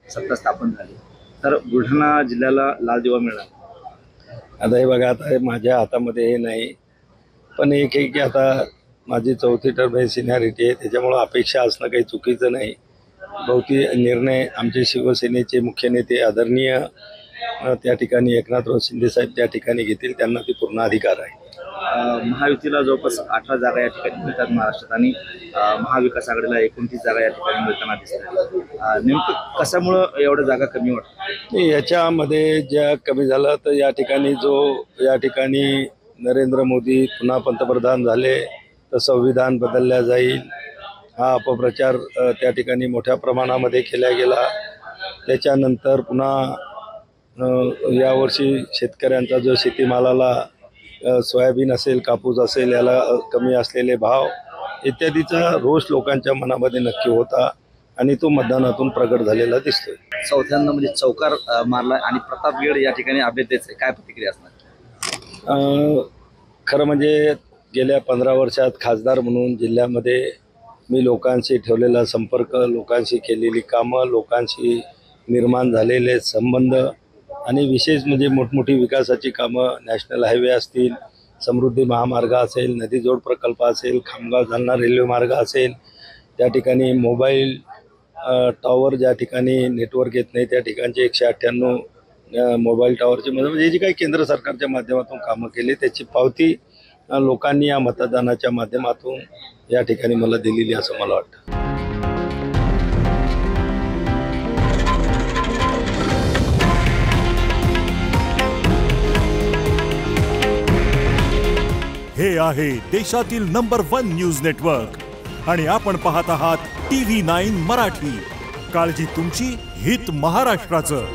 सत्ता स्थापन झाली, तर बुलढाणा जिल्ह्याला लाल दिवा मिळाला. आता हे बघा, आता माझ्या हातामध्ये हे नाही, पण एक आहे की आता माझी 4थी टर्म सिनियरिटी आहे, त्याच्यामुळं अपेक्षा असणं काही चुकीचं नाही. बहुती निर्णय आमचे शिवसेनेचे मुख्य नेते आदरणीय त्या ठिकाणी एकनाथराव शिंदे साहेब त्या ठिकाणी घेतील, त्यांना ते पूर्ण अधिकार आहे. महायुतीला जवळपास 18 जागा या ठिकाणी मिळतात महाराष्ट्रात आणि महाविकास आघाडीला 29 जागा या ठिकाणी मिळताना दिसतात. नेमकं कशामुळं एवढ्या जागा कमी वाटतात? याच्यामध्ये ज्या कमी झालं तर या ठिकाणी नरेंद्र मोदी पुन्हा पंतप्रधान झाले तर संविधान बदलल्या जाईल हा अपप्रचार त्या ठिकाणी मोठ्या प्रमाणामध्ये केला गेला. त्याच्यानंतर पुन्हा यावर्षी शेतकऱ्यांचा जो शेतीमालाला सोयाबीन असेल, कापूस असेल, याला कमी असलेले भाव इत्यादीचा रोष लोकांच्या मनामध्ये नक्की होता आणि तो मतदानातून प्रगट झालेला दिसतोय. चौथ्यांदा म्हणजे चौकार मारला आणि प्रतापगड या ठिकाणी अपडेट द्यायचं, काय प्रतिक्रिया असणार? खरं म्हणजे गेल्या 15 वर्षात खासदार म्हणून जिल्ह्यामध्ये मी लोकांशी ठेवलेला संपर्क, लोकांशी केलेली कामं, लोकांशी निर्माण झालेले संबंध आणि विशेष म्हणजे मोठमोठी विकासाची कामं, नॅशनल हायवे असतील, समृद्धी महामार्ग असेल, नदी जोड प्रकल्प असेल, खामगाव जालना रेल्वे मार्ग असेल, त्या ठिकाणी मोबाईल टॉवर ज्या ठिकाणी नेटवर्क येत नाही त्या ठिकाणचे 198 मोबाईल टॉवरचे म्हणजे जी काही केंद्र सरकारच्या माध्यमातून कामं केली त्याची पावती लोकांनी या मतदानाच्या माध्यमातून या ठिकाणी मला दिलेली असं मला वाटतं. हे आहे देशातील नंबर 1 न्यूज नेटवर्क आणि आपण पाहत आहात TV9 मराठी. काळजी तुमची, हित महाराष्ट्राचं.